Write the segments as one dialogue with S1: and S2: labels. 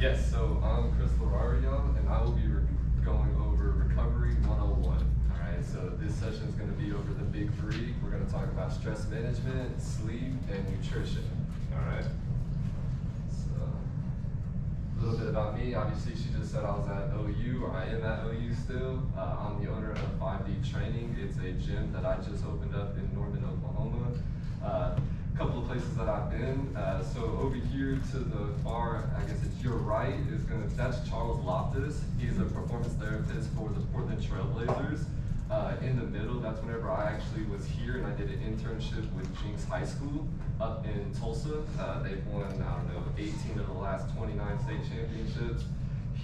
S1: Yes, so I'm Chris Larario, and I will be going over Recovery 101. All right, so this session is going to be over the big three. We're going to talk about stress management, sleep, and nutrition. All right. So a little bit about me. Obviously, she just said I was at OU, or I am at OU still. I'm the owner of 5D Training. It's a gym that I just opened up in Norman, Oklahoma. Couple of places that I've been. So over here to the far, I guess it's your right, that's Charles Loftus. He's a performance therapist for the Portland Trailblazers. In the middle, that's whenever I actually was here and I did an internship with Jinx High School up in Tulsa. They've won, 18 of the last 29 state championships.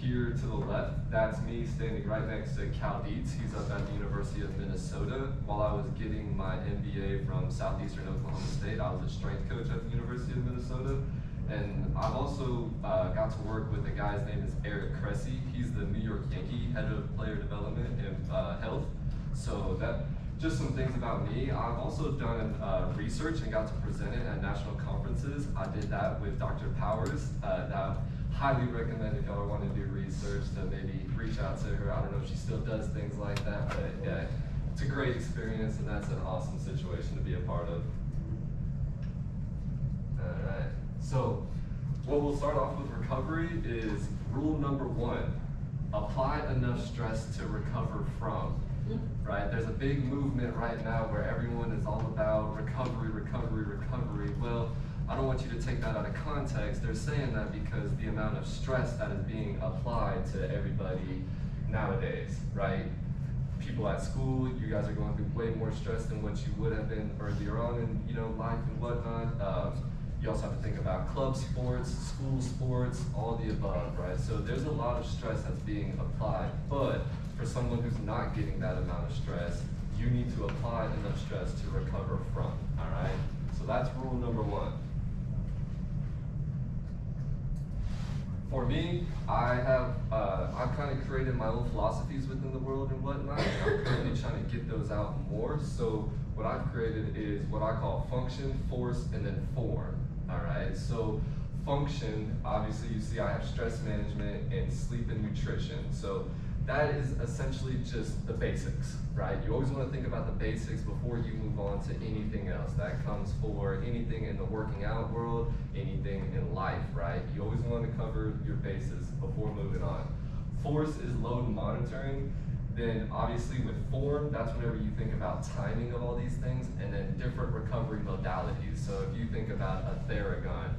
S1: Here to the left, that's me standing right next to Cal Dietz. He's up at the University of Minnesota. While I was getting my MBA from Southeastern Oklahoma State, I was a strength coach at the University of Minnesota. And I've also got to work with a guy's name is Eric Cressy. He's the New York Yankee head of player development and health. So that just some things about me. I've also done research and got to present it at national conferences. I did that with Dr. Powers. Highly recommend if y'all want to do research to maybe reach out to her. I don't know if she still does things like that, but yeah, it's a great experience and that's an awesome situation to be a part of. All right, so what we'll start off with recovery is rule number one, apply enough stress to recover from. Right? There's a big movement right now where everyone is all about recovery, recovery, recovery. Well, I don't want you to take that out of context. They're saying that because the amount of stress that is being applied to everybody nowadays, right? People at school, you guys are going through way more stress than what you would have been earlier on in life and whatnot. You also have to think about club sports, school sports, all the above, right? So there's a lot of stress that's being applied, but for someone who's not getting that amount of stress, you need to apply enough stress to recover from, all right? So that's rule number one. For me, I've kind of created my own philosophies within the world and whatnot, and I'm currently trying to get those out more. So what I've created is what I call function, force, and then form, all right? So function, obviously you see I have stress management and sleep and nutrition. So that is essentially just the basics, right? You always want to think about the basics before you move on to anything else. That comes for anything in the working out world, anything in life, right? You always want to cover your bases before moving on. Force is load monitoring. Then obviously with form, that's whenever you think about timing of all these things, and then different recovery modalities. So if you think about a Theragun,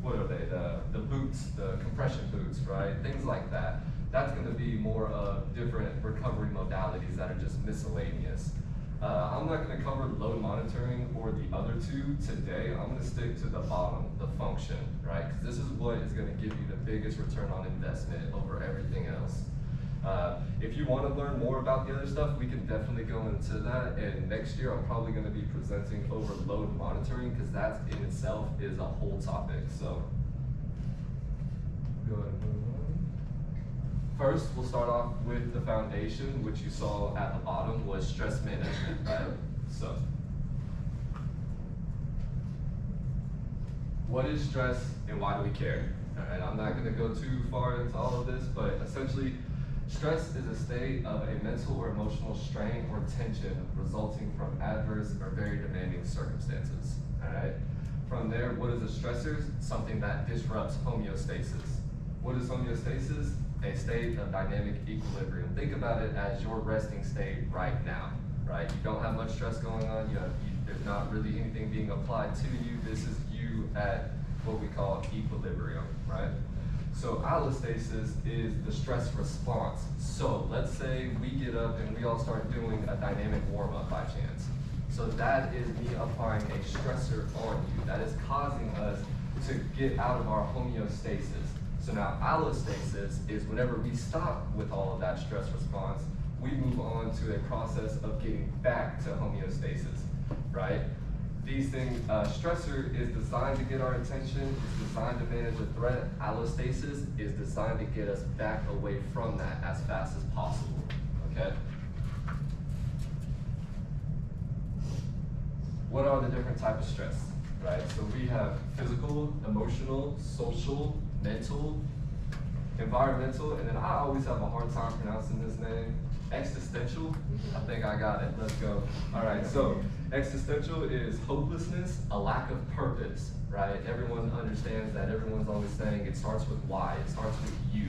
S1: what are they? The boots, the compression boots, right? Things like that. That's going to be more of different recovery modalities that are just miscellaneous. I'm not going to cover load monitoring or the other two today. I'm going to stick to the bottom, the function, right? Because this is what is going to give you the biggest return on investment over everything else. If you want to learn more about the other stuff, we can definitely go into that. And next year, I'm probably going to be presenting over load monitoring because that in itself is a whole topic. So go ahead and move on. First, we'll start off with the foundation, which you saw at the bottom was stress management, right? So what is stress and why do we care? All right, I'm not going to go too far into all of this, but essentially, stress is a state of a mental or emotional strain or tension resulting from adverse or very demanding circumstances, all right? From there, what is a stressor? Something that disrupts homeostasis. What is homeostasis? A state of dynamic equilibrium. Think about it as your resting state right now, right? You don't have much stress going on, there's not really anything being applied to you. This is you at what we call equilibrium, right? So allostasis is the stress response. So let's say we get up and we all start doing a dynamic warm-up by chance. So that is me applying a stressor on you. That is causing us to get out of our homeostasis. So now allostasis is whenever we stop with all of that stress response, we move on to a process of getting back to homeostasis, right? These things, stressor is designed to get our attention, it's designed to manage a threat. Allostasis is designed to get us back away from that as fast as possible, okay? What are the different types of stress? right? So we have physical, emotional, social, mental, environmental, and then I always have a hard time pronouncing this name. Existential. I think I got it. Let's go. All right. So existential is hopelessness, a lack of purpose, right? Everyone understands that. Everyone's always saying it starts with why. It starts with you.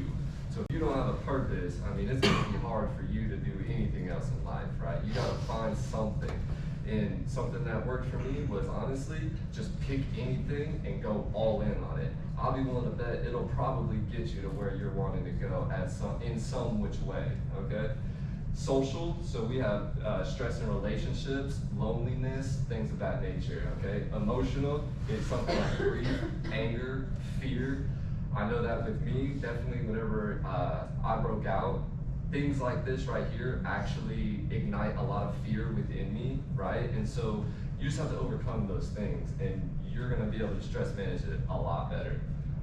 S1: So if you don't have a purpose, I mean, it's going to be hard for you to do anything else in life, right? You got to find something. And something that worked for me was honestly just pick anything and go all in on it. I'll be willing to bet it'll probably get you to where you're wanting to go in some which way, okay? Social, so we have stress in relationships, loneliness, things of that nature, okay? Emotional is something like grief, anger, fear. I know that with me, definitely whenever I broke out, things like this right here actually ignite a lot of fear within me, right? And so you just have to overcome those things and you're gonna be able to stress manage it a lot better.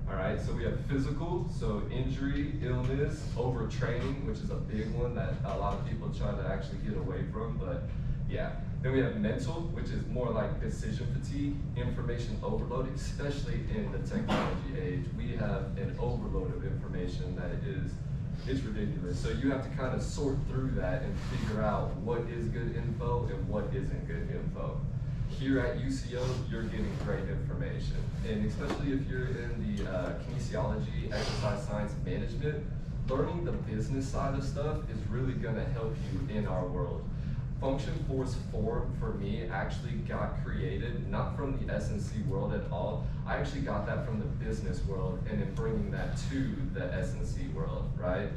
S1: All right, so we have physical, so injury, illness, overtraining, which is a big one that a lot of people try to actually get away from, but yeah. Then we have mental, which is more like decision fatigue, information overload, especially in the technology age. We have an overload of information that it's ridiculous. So you have to kind of sort through that and figure out what is good info and what isn't good info. Here at UCO, you're getting great information. And especially if you're in the kinesiology, exercise science management, learning the business side of stuff is really gonna help you in our world. Function Force 4 for me actually got created, not from the S&C world at all. I actually got that from the business world and then bringing that to the S&C world, right?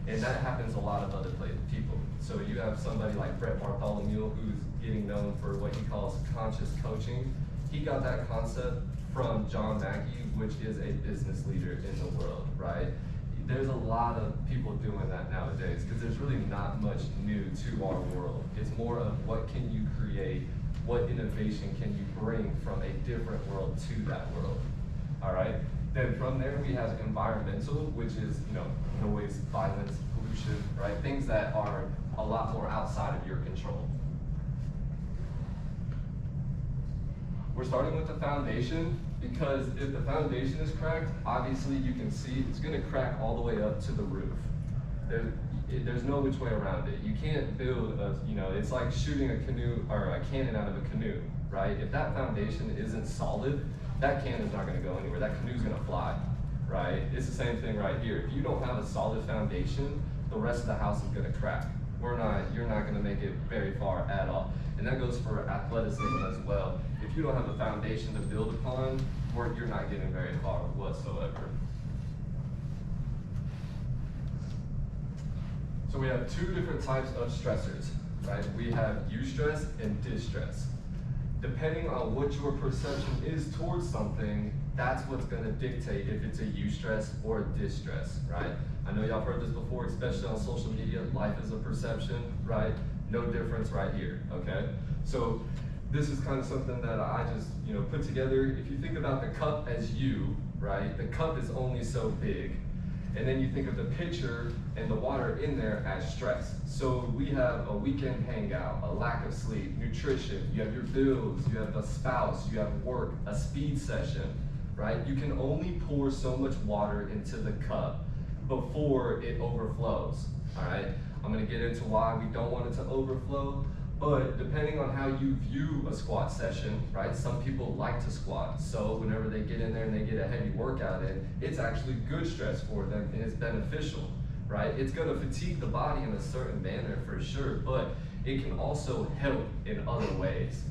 S1: And that happens a lot of other people. So you have somebody like Brett Bartholomew who's getting known for what he calls conscious coaching. He got that concept from John Mackey, which is a business leader in the world, right? There's a lot of people doing that nowadays because there's really not much new to our world. It's more of what can you create, what innovation can you bring from a different world to that world, all right? Then from there we have environmental, which is, noise, violence, pollution, right? Things that are a lot more outside of your control. We're starting with the foundation because if the foundation is cracked, obviously you can see it's gonna crack all the way up to the roof. There's no which way around it. You can't build it's like shooting a canoe or a cannon out of a canoe, right? If that foundation isn't solid, that cannon's not gonna go anywhere. That canoe's gonna fly, right? It's the same thing right here. If you don't have a solid foundation, the rest of the house is gonna crack. You're not gonna make it very far at all. And that goes for athleticism as well. If you don't have a foundation to build upon, you're not getting very far whatsoever. So we have two different types of stressors, right? We have eustress and distress. Depending on what your perception is towards something, that's what's gonna dictate if it's a eustress or a distress, right? I know y'all heard this before, especially on social media, life is a perception, right? No difference right here, okay? So this is kind of something that I just, put together. If you think about the cup as you, right? The cup is only so big. And then you think of the pitcher and the water in there as stress. So we have a weekend hangout, a lack of sleep, nutrition, you have your bills, you have a spouse, you have work, a speed session, right? You can only pour so much water into the cup before it overflows, all right? I'm gonna get into why we don't want it to overflow, but depending on how you view a squat session, right? Some people like to squat, so whenever they get in there and they get a heavy workout in, it's actually good stress for them and it's beneficial, right? It's gonna fatigue the body in a certain manner for sure, but it can also help in other ways.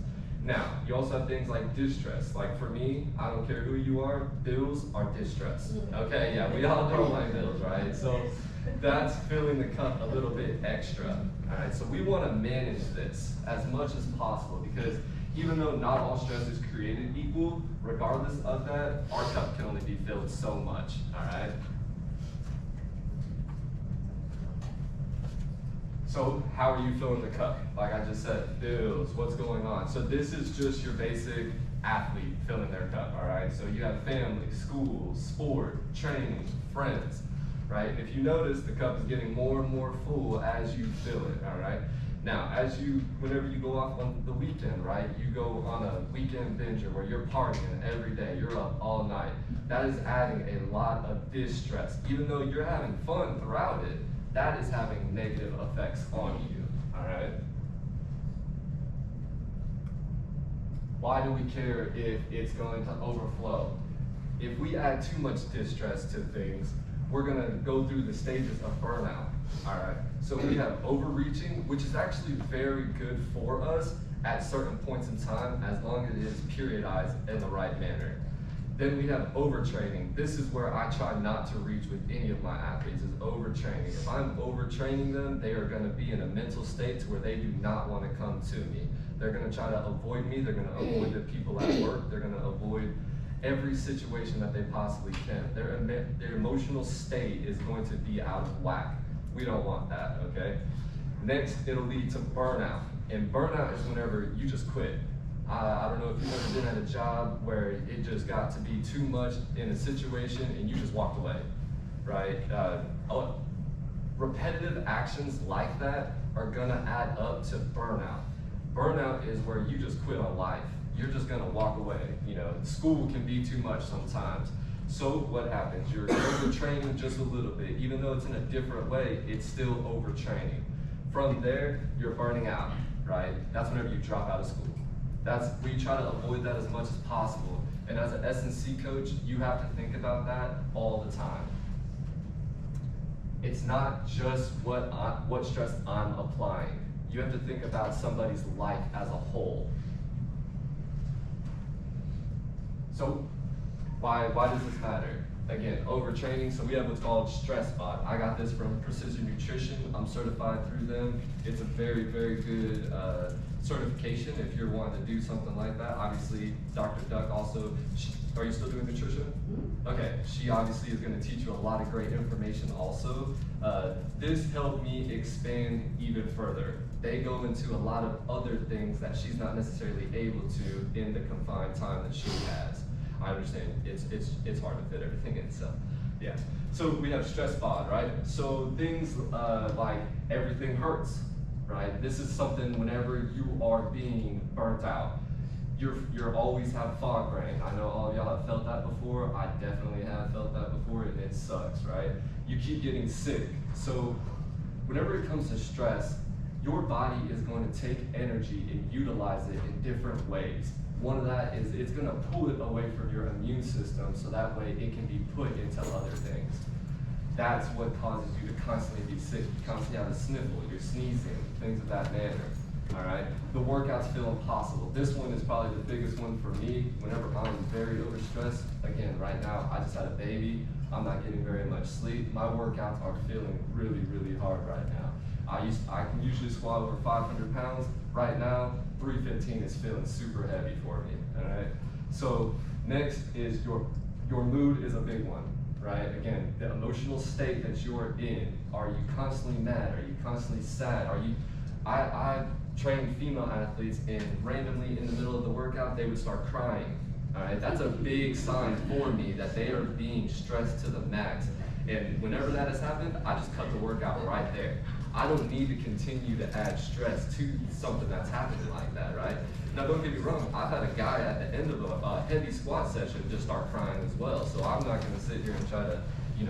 S1: Now, you also have things like distress. Like for me, I don't care who you are, bills are distress. Okay, yeah, we all know my bills, right? So that's filling the cup a little bit extra. All right, so we want to manage this as much as possible because even though not all stress is created equal, regardless of that, our cup can only be filled so much, all right? So how are you filling the cup? Like I just said, bills, what's going on? So this is just your basic athlete filling their cup, all right? So you have family, school, sport, training, friends, right? If you notice, the cup is getting more and more full as you fill it, all right? Now, whenever you go off on the weekend, right, you go on a weekend binge where you're partying every day, you're up all night, that is adding a lot of distress. Even though you're having fun throughout it, that is having negative effects on you, all right? Why do we care if it's going to overflow? If we add too much distress to things, we're gonna go through the stages of burnout, all right? So we have overreaching, which is actually very good for us at certain points in time, as long as it is periodized in the right manner. Then we have overtraining. This is where I try not to reach with any of my athletes, is overtraining. If I'm overtraining them, they are gonna be in a mental state to where they do not wanna come to me. They're gonna try to avoid me, they're gonna avoid the people at work, they're gonna avoid every situation that they possibly can. Their emotional state is going to be out of whack. We don't want that, okay? Next, it'll lead to burnout. And burnout is whenever you just quit. I don't know if you've ever been at a job where it just got to be too much in a situation and you just walked away, right? Repetitive actions like that are gonna add up to burnout. Burnout is where you just quit on life. You're just gonna walk away. You know, school can be too much sometimes. So what happens? You're overtraining just a little bit. Even though it's in a different way, it's still overtraining. From there, you're burning out, right? That's whenever you drop out of school. We try to avoid that as much as possible. And as an S&C coach, you have to think about that all the time. It's not just what stress I'm applying. You have to think about somebody's life as a whole. So why does this matter? Again, overtraining, so we have what's called StressBot. I got this from Precision Nutrition. I'm certified through them. It's a very, very good certification if you're wanting to do something like that. Obviously, Dr. Duck also, are you still doing nutrition? Okay, she obviously is gonna teach you a lot of great information also. This helped me expand even further. They go into a lot of other things that she's not necessarily able to in the confined time that she has. I understand it's hard to fit everything in, so yeah. So we have StressBot, right? So things like everything hurts, right? This is something whenever you are being burnt out. You're always have fog brain. I know all of y'all have felt that before. I definitely have felt that before, and it sucks, right? You keep getting sick. So whenever it comes to stress, your body is going to take energy and utilize it in different ways. One of that is it's gonna pull it away from your immune system so that way it can be put into other things. That's what causes you to constantly be sick. You constantly have a sniffle, you're sneezing, things of that manner, all right? The workouts feel impossible. This one is probably the biggest one for me whenever I'm very overstressed. Again, right now, I just had a baby. I'm not getting very much sleep. My workouts are feeling really, really hard right now. I can usually squat over 500 pounds. Right now, 315 is feeling super heavy for me, all right? So next is your mood is a big one, right? Again, the emotional state that you're in. Are you constantly mad? Are you constantly sad? I trained female athletes and randomly in the middle of the workout, they would start crying, all right? That's a big sign for me that they are being stressed to the max. And whenever that has happened, I just cut the workout right there. I don't need to continue to add stress to something that's happening like that, right? Now, don't get me wrong, I've had a guy at the end of a heavy squat session just start crying as well. So I'm not gonna sit here and try to,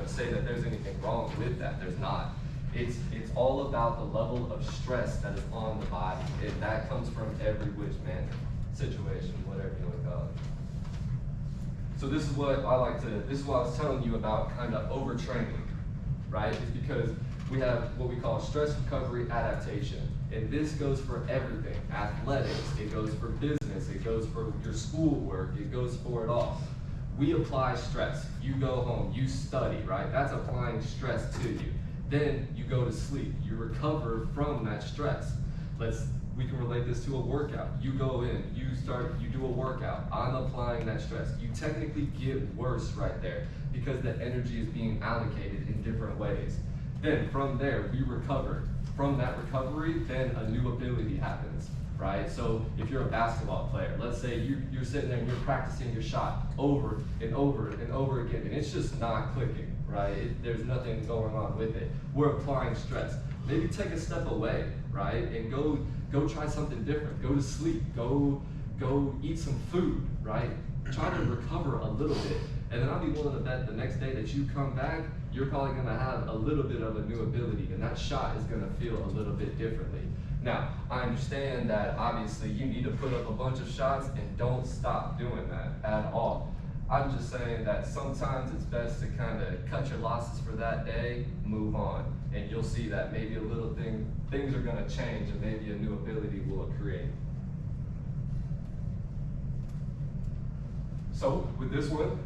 S1: say that there's anything wrong with that. There's not. It's all about the level of stress that is on the body, and that comes from every which manner, situation, whatever you want to call it. So this is what I was telling you about kind of overtraining, right? It's because we have what we call stress recovery adaptation. And this goes for everything. Athletics, it goes for business, it goes for your schoolwork, it goes for it all. We apply stress. You go home, you study, right? That's applying stress to you. Then you go to sleep. You recover from that stress. We can relate this to a workout. You go in, you do a workout. I'm applying that stress. You technically get worse right there because the energy is being allocated in different ways. Then from there, we recover. From that recovery, then a new ability happens, right? So if you're a basketball player, let's say you're sitting there and you're practicing your shot over and over and over again, and it's just not clicking, right? There's nothing going on with it. We're applying stress. Maybe take a step away. right? And go try something different. Go to sleep. Go eat some food, right? Try to recover a little bit. And then I'll be willing to bet the next day that you come back, you're probably gonna have a little bit of a new ability, and that shot is gonna feel a little bit differently. Now, I understand that obviously you need to put up a bunch of shots, and don't stop doing that at all. I'm just saying that sometimes it's best to kind of cut your losses for that day, move on, and you'll see that maybe a little things are gonna change, and maybe a new ability will create. So with this one,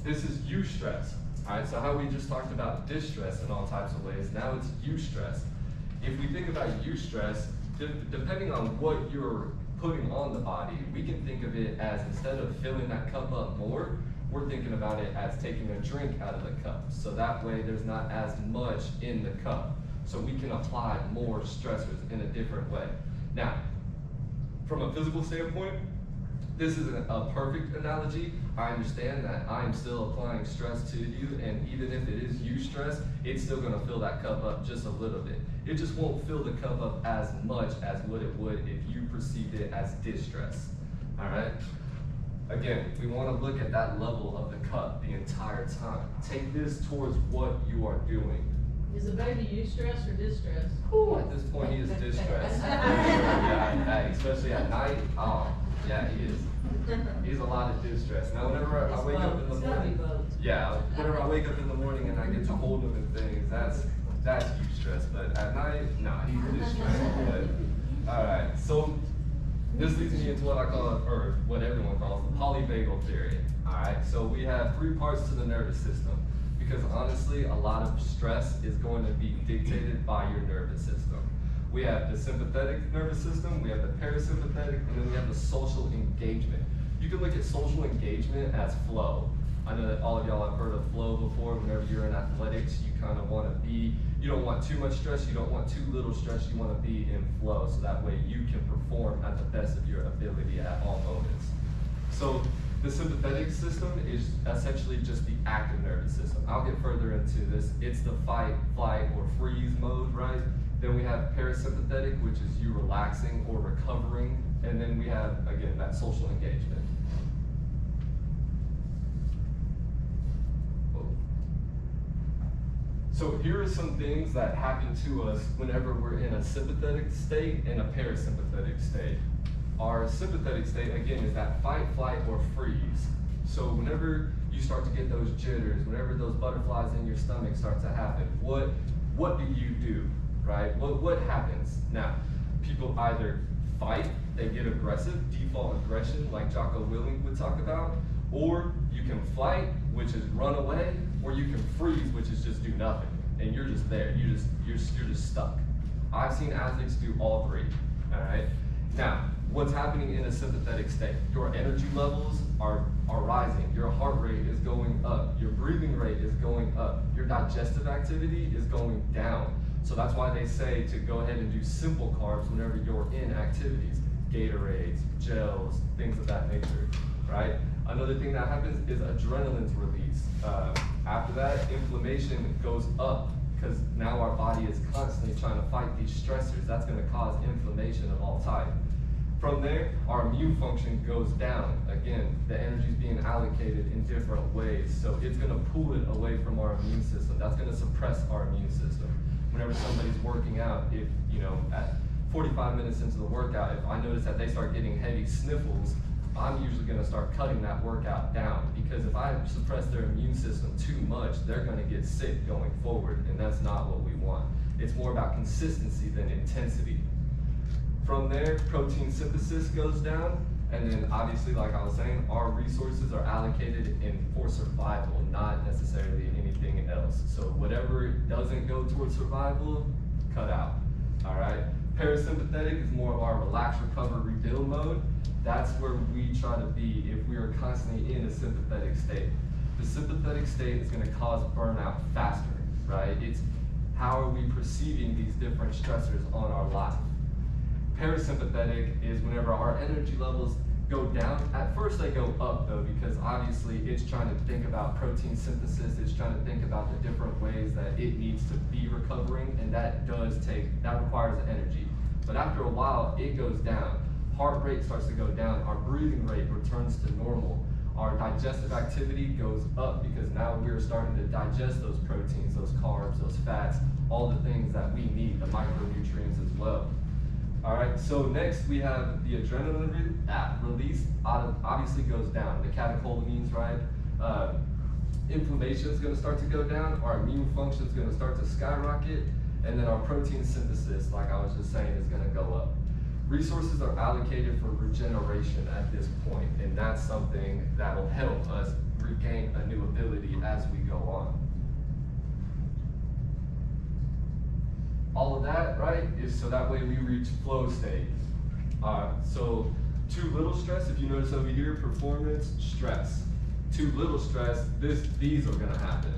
S1: this is eustress. All right, so how we just talked about distress in all types of ways, now it's eustress. If we think about eustress, depending on what you're putting on the body, we can think of it as, instead of filling that cup up more, we're thinking about it as taking a drink out of the cup. So that way there's not as much in the cup. So we can apply more stressors in a different way. Now, from a physical standpoint, this isn't a perfect analogy. I understand that I am still applying stress to you, and even if it is eustress, it's still gonna fill that cup up just a little bit. It just won't fill the cup up as much as what it would if you perceived it as distress, all right? Again, we wanna look at that level of the cup the entire time. Take this towards what you are doing.
S2: Is the baby eustress or distress?
S1: Ooh, at this point, he is distressed. Yeah, especially at night. Oh, yeah, he is. He's a lot of distress. Now, whenever I wake up in the morning, whenever I wake up in the morning and I get to hold him and things, that's eustress. But at night, nah, he's distressed. But all right, so this leads me into what I call, or what everyone calls, the polyvagal theory. All right, so we have 3 parts to the nervous system, because honestly, a lot of stress is going to be dictated by your nervous system. We have the sympathetic nervous system, we have the parasympathetic, and then we have the social engagement. You can look at social engagement as flow. I know that all of y'all have heard of flow before. Whenever you're in athletics, you kind of want to be, you don't want too much stress, you don't want too little stress, you want to be in flow, so that way you can perform at the best of your ability at all moments. So the sympathetic system is essentially just the active nervous system. I'll get further into this. It's the fight, flight, or freeze mode, right? Then we have parasympathetic, which is you relaxing or recovering. And then we have, again, that social engagement. So here are some things that happen to us whenever we're in a sympathetic state and a parasympathetic state. Our sympathetic state, again, is that fight, flight, or freeze. So whenever you start to get those jitters, whenever those butterflies in your stomach start to happen, what do you do, right? What happens? Now, people either fight, they get aggressive, default aggression, like Jocko Willink would talk about, or you can flight, which is run away, or you can freeze, which is just do nothing, and you're just there. You're just stuck. I've seen athletes do all 3. All right. Now, what's happening in a sympathetic state? Your energy levels are rising. Your heart rate is going up. Your breathing rate is going up. Your digestive activity is going down. So that's why they say to go ahead and do simple carbs whenever you're in activities. Gatorades, gels, things of that nature, right? Another thing that happens is adrenaline's release. After that, inflammation goes up, because now our body is constantly trying to fight these stressors. That's going to cause inflammation of all type. From there, our immune function goes down. Again, the energy is being allocated in different ways, so it's going to pull it away from our immune system. That's going to suppress our immune system. Whenever somebody's working out, if, you know, at 45 minutes into the workout, if I notice that they start getting heavy sniffles, I'm usually going to start cutting that workout down, because if I suppress their immune system too much, they're going to get sick going forward, and that's not what we want. It's more about consistency than intensity. From there, protein synthesis goes down, and then obviously, like I was saying, our resources are allocated for survival, not necessarily anything else. So whatever doesn't go towards survival, cut out, all right? Parasympathetic is more of our relax, recover, rebuild mode. That's where we try to be if we are constantly in a sympathetic state. The sympathetic state is going to cause burnout faster, right? It's how are we perceiving these different stressors on our life. Parasympathetic is whenever our energy levels go down. At first they go up though, because obviously it's trying to think about protein synthesis, it's trying to think about the different ways that it needs to be recovering, and that requires energy. But after a while, it goes down. Heart rate starts to go down. Our breathing rate returns to normal. Our digestive activity goes up because now we're starting to digest those proteins, those carbs, those fats, all the things that we need, the micronutrients as well. All right, so next we have the adrenaline release obviously goes down. The catecholamines, right? Inflammation is going to start to go down. Our immune function is going to start to skyrocket. And then our protein synthesis, like I was just saying, is going to go up. Resources are allocated for regeneration at this point, and that's something that will help us regain a new ability as we go on. All of that, right, is so that way we reach flow state. So too little stress, if you notice over here, performance, stress. Too little stress, these are gonna happen.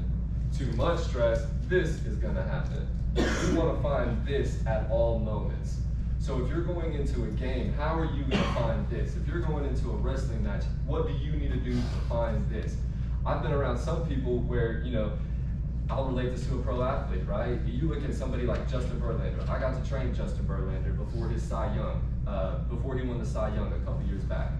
S1: Too much stress, this is gonna happen. We wanna find this at all moments. So if you're going into a game, how are you gonna find this? If you're going into a wrestling match, what do you need to do to find this? I've been around some people where, I'll relate this to a pro athlete, right? You look at somebody like Justin Verlander. I got to train Justin Verlander before his Cy Young, before he won the Cy Young a couple years back.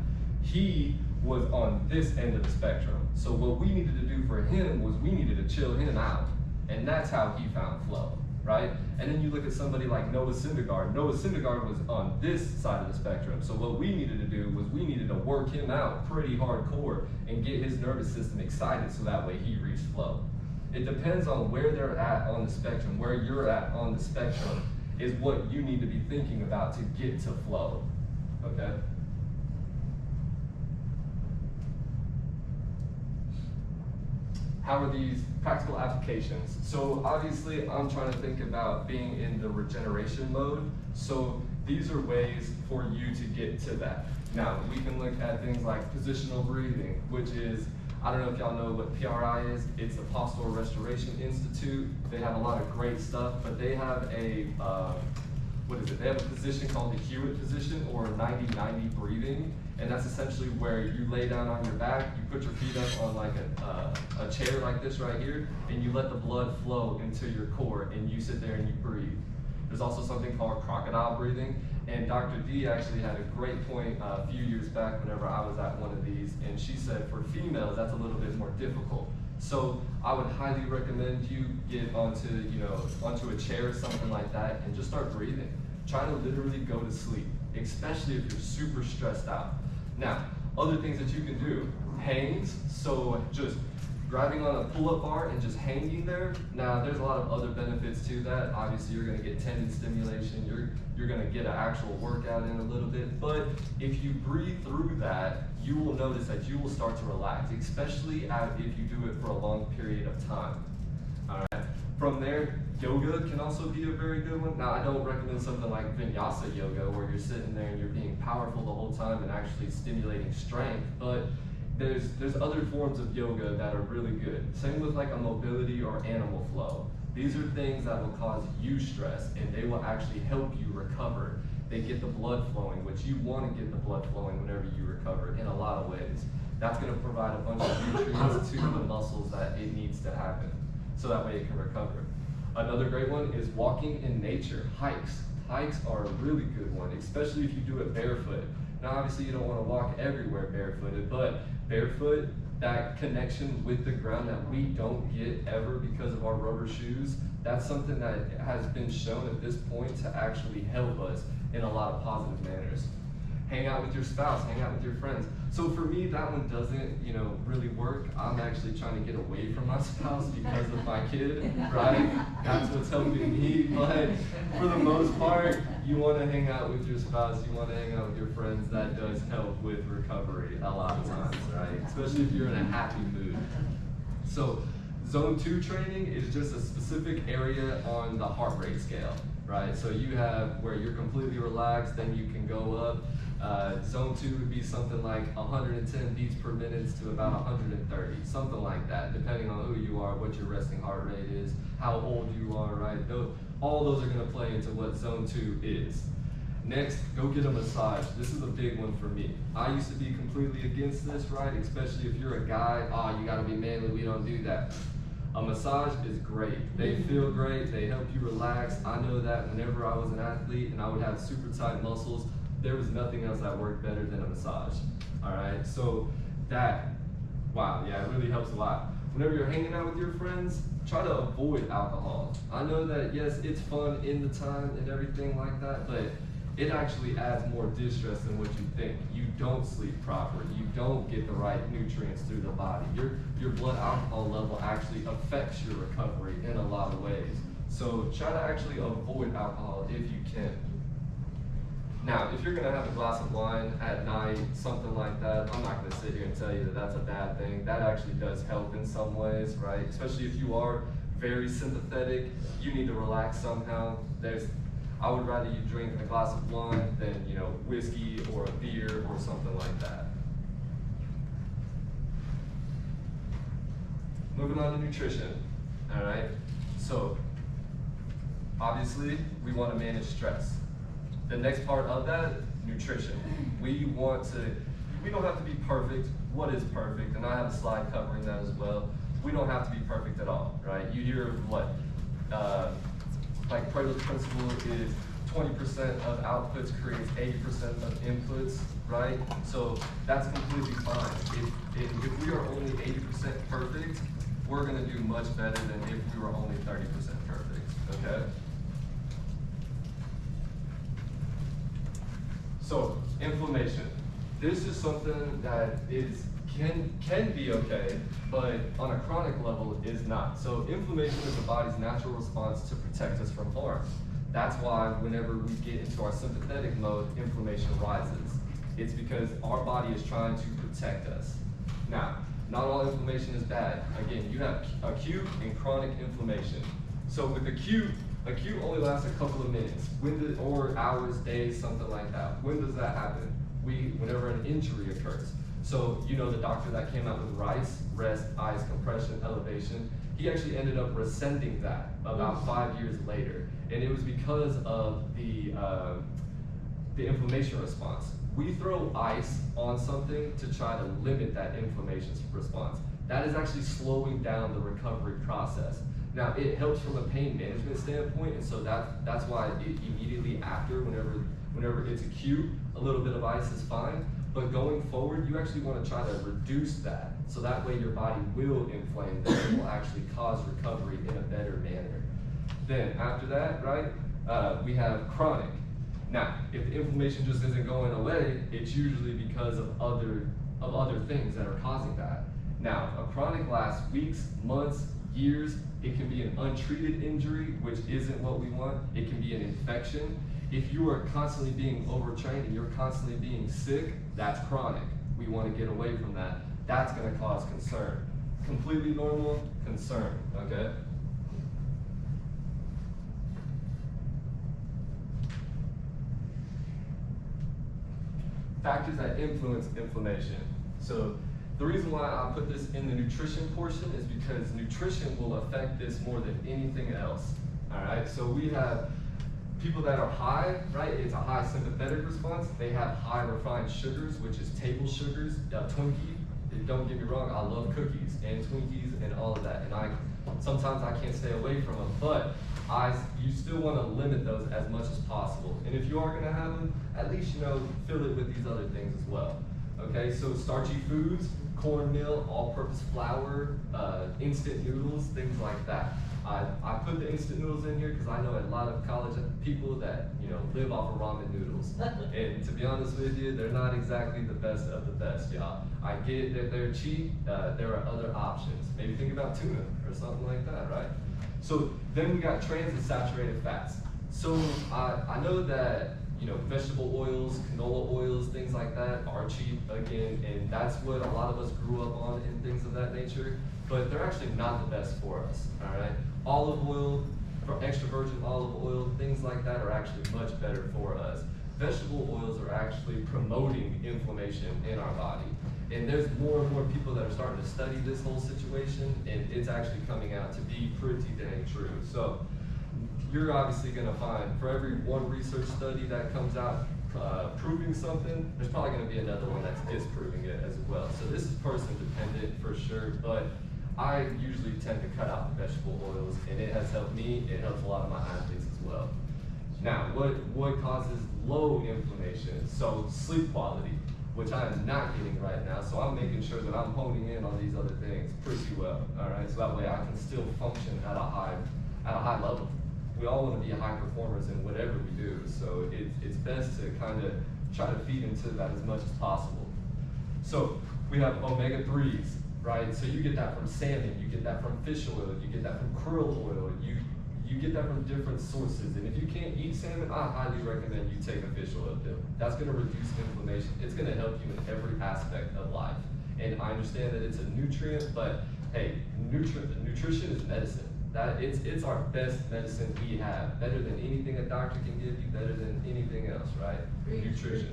S1: He was on this end of the spectrum. So what we needed to do for him was we needed to chill him out. And that's how he found flow, right? And then you look at somebody like Noah Syndergaard. Noah Syndergaard was on this side of the spectrum. So what we needed to do was we needed to work him out pretty hardcore and get his nervous system excited so that way he reached flow. It depends on where they're at on the spectrum. Where you're at on the spectrum is what you need to be thinking about to get to flow, okay? How are these practical applications? So obviously I'm trying to think about being in the regeneration mode. So these are ways for you to get to that. Now we can look at things like positional breathing, which is, I don't know if y'all know what PRI is. It's the Postural Restoration Institute. They have a lot of great stuff, but they have a, They have a position called the Hewitt position, or 90-90 breathing. And that's essentially where you lay down on your back, you put your feet up on like a chair like this right here, and you let the blood flow into your core, and you sit there and you breathe. There's also something called crocodile breathing. And Dr. D actually had a great point a few years back whenever I was at one of these, and she said for females, that's a little bit more difficult. So I would highly recommend you get onto a chair or something like that and just start breathing. Try to literally go to sleep, especially if you're super stressed out. Now, other things that you can do, hangs, so just grabbing on a pull-up bar and just hanging there. Now, there's a lot of other benefits to that. Obviously, you're gonna get tendon stimulation, you're gonna get an actual workout in a little bit, but if you breathe through that, you will notice that you will start to relax, especially if you do it for a long period of time. All right. From there, yoga can also be a very good one. Now, I don't recommend something like vinyasa yoga, where you're sitting there and you're being powerful the whole time and actually stimulating strength, but there's other forms of yoga that are really good. Same with like a mobility or animal flow. These are things that will cause you stress, and they will actually help you recover. They get the blood flowing, which you want to get the blood flowing whenever you recover in a lot of ways. That's going to provide a bunch of nutrients to the muscles that it needs to happen, so that way it can recover. Another great one is walking in nature, hikes. Hikes are a really good one, especially if you do it barefoot. Now, obviously, you don't want to walk everywhere barefooted, but barefoot, that connection with the ground that we don't get ever because of our rubber shoes, that's something that has been shown at this point to actually help us in a lot of positive manners. Hang out with your spouse, hang out with your friends. So for me, that one doesn't, really work. I'm actually trying to get away from my spouse because of my kid, right? That's what's helping me. But for the most part, you want to hang out with your spouse, you want to hang out with your friends. That does help with recovery a lot of times, right? Especially if you're in a happy mood. So zone 2 training is just a specific area on the heart rate scale, right? So you have where you're completely relaxed, then you can go up. Zone 2 would be something like 110 beats per minute to about 130, something like that, depending on who you are, what your resting heart rate is, how old you are, right? All those are going to play into what zone 2 is. Next, go get a massage. This is a big one for me. I used to be completely against this, right? Especially if you're a guy, you got to be manly, we don't do that. A massage is great. They feel great, they help you relax. I know that whenever I was an athlete and I would have super tight muscles, there was nothing else that worked better than a massage. All right, so that, wow, yeah, it really helps a lot. Whenever you're hanging out with your friends, try to avoid alcohol. I know that, yes, it's fun in the time and everything like that, but it actually adds more distress than what you think. You don't sleep proper. You don't get the right nutrients through the body. Your blood alcohol level actually affects your recovery in a lot of ways. So try to actually avoid alcohol if you can. Now, if you're gonna have a glass of wine at night, something like that, I'm not gonna sit here and tell you that that's a bad thing. That actually does help in some ways, right? Especially if you are very sympathetic, you need to relax somehow. I would rather you drink a glass of wine than, whiskey or a beer or something like that. Moving on to nutrition, all right? So, obviously, we want to manage stress. The next part of that, nutrition. We don't have to be perfect. What is perfect? And I have a slide covering that as well. We don't have to be perfect at all, right? You hear of what? Like Pareto's principle is 20% of outputs creates 80% of inputs, right? So that's completely fine. If we are only 80% perfect, we're gonna do much better than if we were only 30% perfect, okay? So, inflammation. This is something that can be okay, but on a chronic level is not. So inflammation is the body's natural response to protect us from harm. That's why whenever we get into our sympathetic mode, inflammation rises. It's because our body is trying to protect us. Now, not all inflammation is bad. Again, you have acute and chronic inflammation. So with acute only lasts a couple of minutes, or hours, days, something like that. When does that happen? Whenever an injury occurs. So, the doctor that came out with RICE, rest, ice, compression, elevation, he actually ended up rescinding that about 5 years later. And it was because of the inflammation response. We throw ice on something to try to limit that inflammation response. That is actually slowing down the recovery process. Now, it helps from a pain management standpoint, and so that's why immediately after, whenever it's acute, a little bit of ice is fine. But going forward, you actually want to try to reduce that, so that way your body will inflame that and will actually cause recovery in a better manner. Then after that, right, we have chronic. Now, if the inflammation just isn't going away, it's usually because of other things that are causing that. Now, a chronic lasts weeks, months, years. It can be an untreated injury, which isn't what we want. It can be an infection. If you are constantly being overtrained and you're constantly being sick, that's chronic. We want to get away from that. That's going to cause concern. Completely normal, concern, okay? Factors that influence inflammation. So the reason why I put this in the nutrition portion is because nutrition will affect this more than anything else, all right? So we have people that are high, right? It's a high sympathetic response. They have high refined sugars, which is table sugars, Twinkie. Don't get me wrong, I love cookies and Twinkies and all of that. And sometimes I can't stay away from them, but you still want to limit those as much as possible. And if you are going to have them, at least, fill it with these other things as well. Okay, so starchy foods, cornmeal, all-purpose flour, instant noodles, things like that. I put the instant noodles in here because I know a lot of college people that live off of ramen noodles. And to be honest with you, they're not exactly the best of the best, y'all. I get that they're cheap. There are other options. Maybe think about tuna or something like that, right? So then we got trans and saturated fats. So I know that vegetable oils, canola oils, things like that are cheap again, and that's what a lot of us grew up on and things of that nature, but they're actually not the best for us, all right? Olive oil, extra virgin olive oil, things like that are actually much better for us. Vegetable oils are actually promoting inflammation in our body. And there's more and more people that are starting to study this whole situation, and it's actually coming out to be pretty dang true. So you're obviously gonna find, for every one research study that comes out proving something, there's probably gonna be another one that's disproving it as well. So this is person dependent for sure, but I usually tend to cut out the vegetable oils, and it has helped me. It helps a lot of my athletes as well. Now, what causes low inflammation? So sleep quality, which I am not getting right now. So I'm making sure that I'm honing in on these other things pretty well. All right, so that way I can still function at a high level. We all want to be high performers in whatever we do, so it's best to kind of try to feed into that as much as possible. So we have omega-3s, right? So you get that from salmon, you get that from fish oil, you get that from krill oil, you get that from different sources. And if you can't eat salmon, I highly recommend you take a fish oil pill. That's gonna reduce inflammation. It's gonna help you in every aspect of life. And I understand that it's a nutrient, but hey, nutrition is medicine. It's our best medicine we have. Better than anything a doctor can give you, better than anything else, right? Nutrition.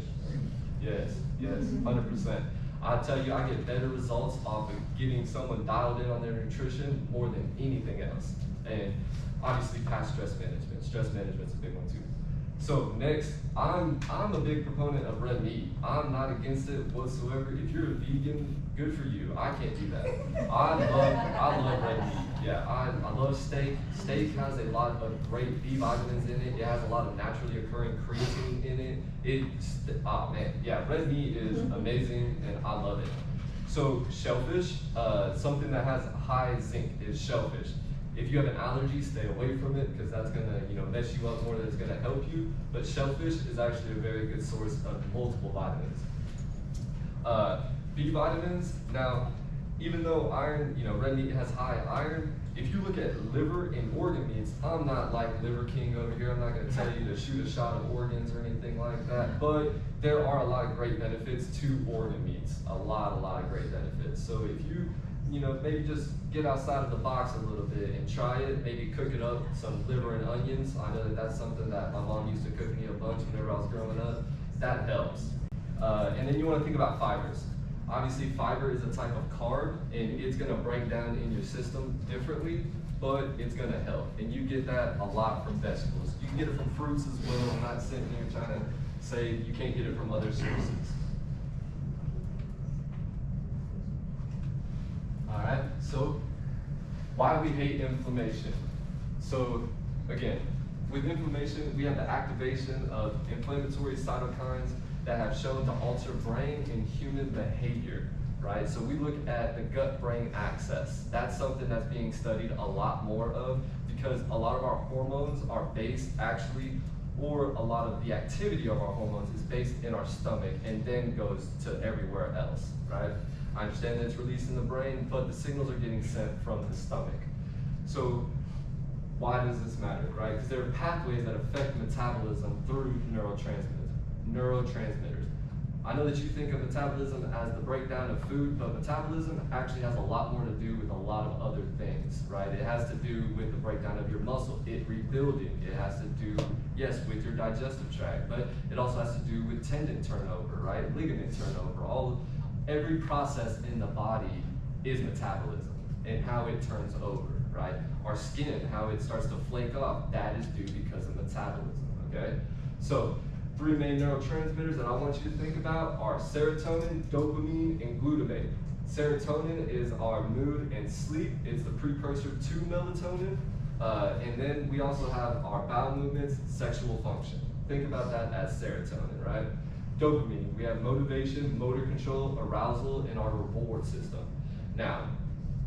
S1: Yes, 100%. I tell you, I get better results off of getting someone dialed in on their nutrition more than anything else. And obviously past stress management. Stress management's a big one too. So next, I'm a big proponent of red meat. I'm not against it whatsoever. If you're a vegan, good for you. I can't do that. I love red meat. Yeah, I love steak. Steak has a lot of great B vitamins in it. It has a lot of naturally occurring creatine in it. Oh man, yeah, red meat is amazing and I love it. So shellfish, something that has high zinc is shellfish. If you have an allergy, stay away from it because that's gonna, mess you up more than it's gonna help you. But shellfish is actually a very good source of multiple vitamins. B vitamins, now, even though iron, red meat has high iron, if you look at liver and organ meats, I'm not like Liver King over here. I'm not gonna tell you to shoot a shot of organs or anything like that, but there are a lot of great benefits to organ meats. A lot of great benefits. So if you, maybe just get outside of the box a little bit and try it. Maybe cook it up, some liver and onions. I know that that's something that my mom used to cook me a bunch whenever I was growing up. That helps. And then you want to think about fibers. Obviously, fiber is a type of carb, and it's going to break down in your system differently, but it's going to help. And you get that a lot from vegetables. You can get it from fruits as well. I'm not sitting here trying to say you can't get it from other sources. All right, so why we hate inflammation. So again, with inflammation, we have the activation of inflammatory cytokines that have shown to alter brain and human behavior, right? So we look at the gut-brain axis. That's something that's being studied a lot more of because a lot of our hormones are based actually, or a lot of the activity of our hormones is based in our stomach and then goes to everywhere else, right? I understand that it's released in the brain, but the signals are getting sent from the stomach. So why does this matter, right? Because there are pathways that affect metabolism through neurotransmitters. I know that you think of metabolism as the breakdown of food, but metabolism actually has a lot more to do with a lot of other things, right? It has to do with the breakdown of your muscle, it rebuilding. It has to do, yes, with your digestive tract, but it also has to do with tendon turnover, right? Ligament turnover. Every process in the body is metabolism and how it turns over, right? Our skin, how it starts to flake off, that is due because of metabolism, okay? So, 3 main neurotransmitters that I want you to think about are serotonin, dopamine, and glutamate. Serotonin is our mood and sleep. It's the precursor to melatonin. And then we also have our bowel movements, sexual function. Think about that as serotonin, right? Dopamine, we have motivation, motor control, arousal, and our reward system. Now,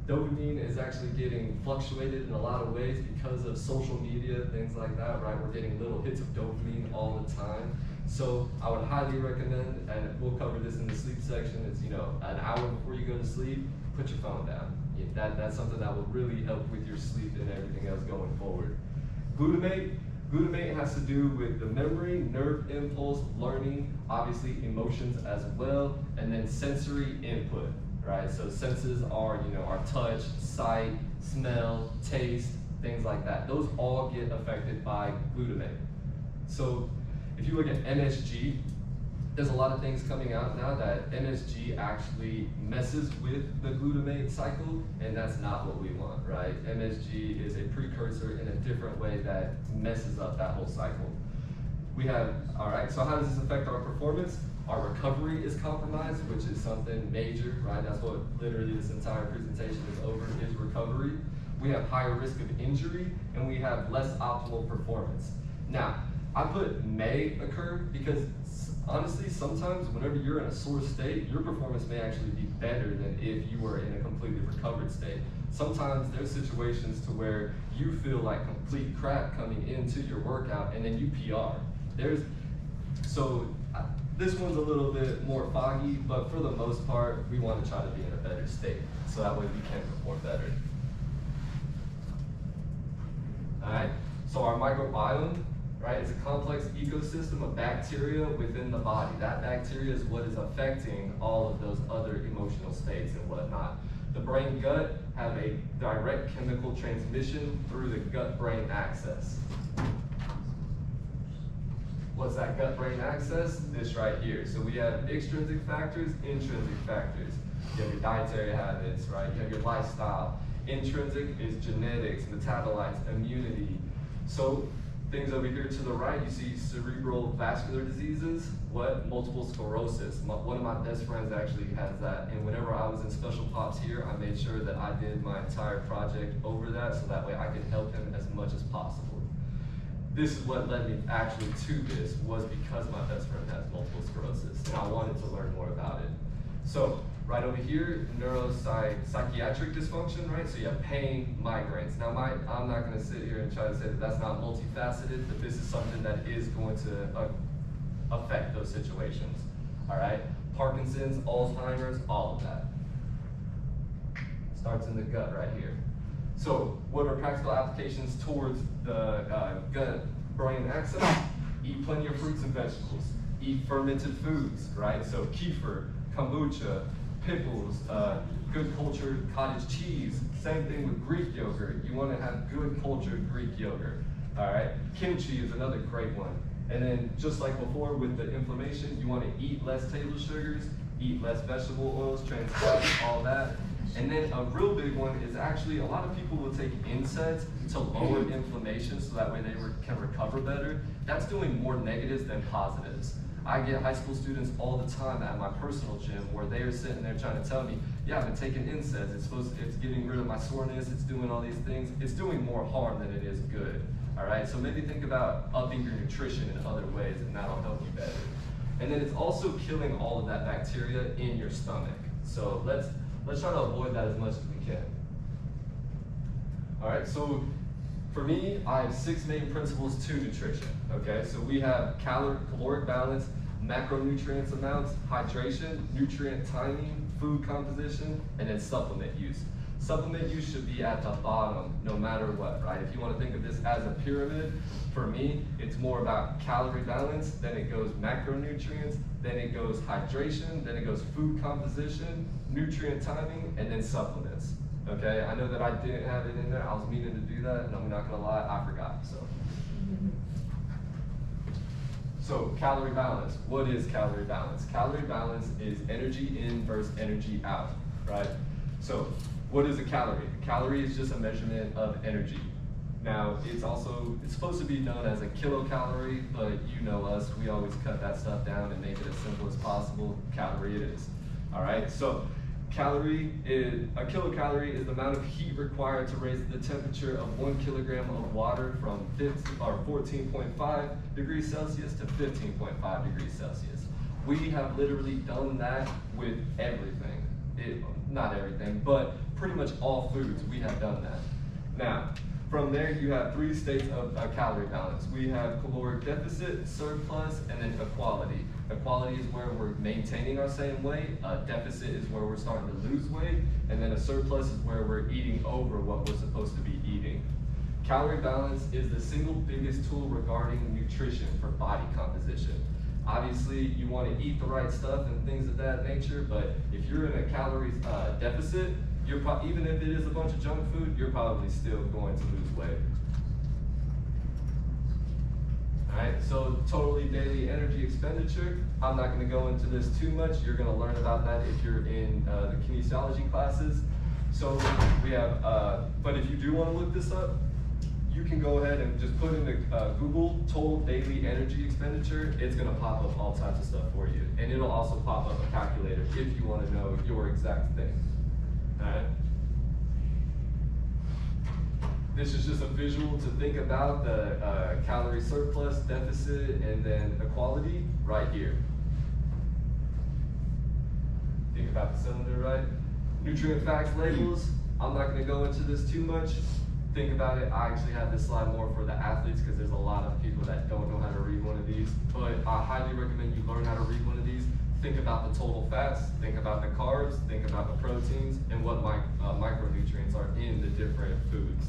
S1: dopamine is actually getting fluctuated in a lot of ways because of social media, things like that, right? We're getting little hits of dopamine all the time. So I would highly recommend, and we'll cover this in the sleep section, it's, an hour before you go to sleep, put your phone down. That's something that will really help with your sleep and everything else going forward. Glutamate has to do with the memory, nerve impulse, learning, obviously emotions as well, and then sensory input, right? So senses are, our touch, sight, smell, taste, things like that. Those all get affected by glutamate. So if you look at MSG, there's a lot of things coming out now that MSG actually messes with the glutamate cycle, and that's not what we want, right? MSG is a precursor in a different way that messes up that whole cycle. All right, so how does this affect our performance? Our recovery is compromised, which is something major, right? That's what literally this entire presentation is over, is recovery. We have higher risk of injury, and we have less optimal performance. Now, I put may occur because honestly, sometimes whenever you're in a sore state, your performance may actually be better than if you were in a completely recovered state. Sometimes there's situations to where you feel like complete crap coming into your workout and then you PR. This one's a little bit more foggy, but for the most part, we want to try to be in a better state, so that way we can perform better. All right, so our microbiome, right, is a complex ecosystem of bacteria within the body. That bacteria is what is affecting all of those other emotional states and whatnot. The brain-gut have a direct chemical transmission through the gut-brain axis. What's that gut-brain axis? This right here. So we have extrinsic factors, intrinsic factors. You have your dietary habits, right? You have your lifestyle. Intrinsic is genetics, metabolites, immunity. So things over here to the right, you see cerebral vascular diseases. What? Multiple sclerosis. One of my best friends actually has that. And whenever I was in special pops here, I made sure that I did my entire project over that so that way I could help him as much as possible. This is what led me actually to this, was because my best friend has multiple sclerosis and I wanted to learn more about it. So right over here, psychiatric dysfunction, right? So you have pain, migraines. Now I'm not gonna sit here and try to say that that's not multifaceted, but this is something that is going to affect those situations, all right? Parkinson's, Alzheimer's, all of that. Starts in the gut right here. So what are practical applications towards the gut-brain axis? Eat plenty of fruits and vegetables. Eat fermented foods, right? So kefir, kombucha, pickles, good cultured cottage cheese. Same thing with Greek yogurt. You want to have good cultured Greek yogurt, all right? Kimchi is another great one. And then just like before with the inflammation, you want to eat less table sugars, eat less vegetable oils, trans fats, all that. And then a real big one is actually a lot of people will take NSAIDs to lower inflammation so that way they can recover better. That's doing more negatives than positives. I get high school students all the time at my personal gym where they are sitting there trying to tell me, yeah, I've been taking NSAIDs, it's getting rid of my soreness, it's doing all these things. It's doing more harm than it is good, all right? So maybe think about upping your nutrition in other ways and that'll help you better. And then it's also killing all of that bacteria in your stomach. So let's try to avoid that as much as we can. All right, so for me, I have 6 main principles to nutrition, okay? So we have caloric balance, macronutrients amounts, hydration, nutrient timing, food composition, and then supplement use. Supplement use should be at the bottom no matter what, right? If you want to think of this as a pyramid, for me, it's more about calorie balance, then it goes macronutrients, then it goes hydration, then it goes food composition, nutrient timing, and then supplements, okay? I know that I didn't have it in there. I was meaning to do that, and I'm not gonna lie, I forgot, So calorie balance, what is calorie balance? Calorie balance is energy in versus energy out, right? So what is a calorie? A calorie is just a measurement of energy. Now, it's supposed to be known as a kilocalorie, but you know us, we always cut that stuff down and make it as simple as possible. Calorie it is, all right? So a kilocalorie is the amount of heat required to raise the temperature of 1 kilogram of water from 14.5 degrees Celsius to 15.5 degrees Celsius. We have literally done that with everything. Not everything, but pretty much all foods, we have done that. Now, from there, you have 3 states of calorie balance. We have caloric deficit, surplus, and then equality. Equality is where we're maintaining our same weight. Deficit is where we're starting to lose weight. And then a surplus is where we're eating over what we're supposed to be eating. Calorie balance is the single biggest tool regarding nutrition for body composition. Obviously, you want to eat the right stuff and things of that nature, but if you're in a calories deficit, even if it is a bunch of junk food, you're probably still going to lose weight. All right, so totally daily energy expenditure. I'm not going to go into this too much. You're going to learn about that if you're in the kinesiology classes. So we have, but if you do want to look this up, you can go ahead and just put in the Google total daily energy expenditure. It's gonna pop up all types of stuff for you. And it'll also pop up a calculator if you wanna know your exact thing, all right? This is just a visual to think about the calorie surplus, deficit, and then equality right here. Think about the cylinder, right? Nutrient facts labels. I'm not gonna go into this too much. Think about it. I actually have this slide more for the athletes because there's a lot of people that don't know how to read one of these. But I highly recommend you learn how to read one of these. Think about the total fats, think about the carbs, think about the proteins, and what micronutrients are in the different foods.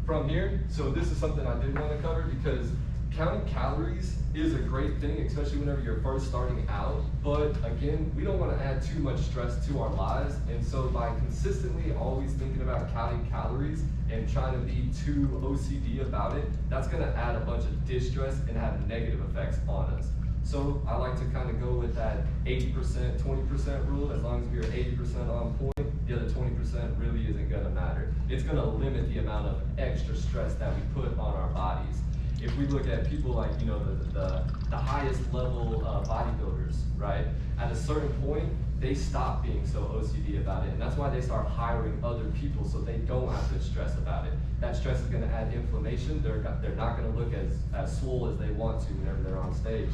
S1: From here, so this is something I did want to cover because counting calories is a great thing, especially whenever you're first starting out. But again, we don't want to add too much stress to our lives. And so by consistently always thinking about counting calories and trying to be too OCD about it, that's going to add a bunch of distress and have negative effects on us. So I like to kind of go with that 80%, 20% rule. As long as we're 80% on point, the other 20% really isn't going to matter. It's going to limit the amount of extra stress that we put on our bodies. If we look at people like, you know, the highest level bodybuilders, right? At a certain point, they stop being so OCD about it. And that's why they start hiring other people so they don't have to stress about it. That stress is going to add inflammation. They're not going to look as swole as they want to whenever they're on stage,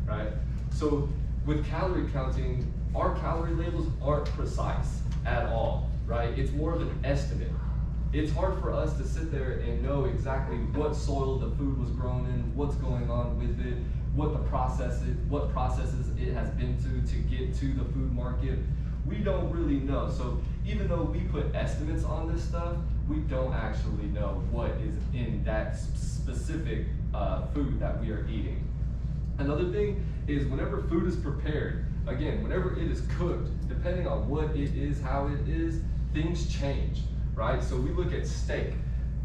S1: right? So with calorie counting, our calorie labels aren't precise at all, right? It's more of an estimate. It's hard for us to sit there and know exactly what soil the food was grown in, what's going on with it, what processes it has been to get to the food market. We don't really know. So even though we put estimates on this stuff, we don't actually know what is in that specific food that we are eating. Another thing is whenever food is prepared, again, whenever it is cooked, depending on what it is, how it is, things change. Right? So we look at steak.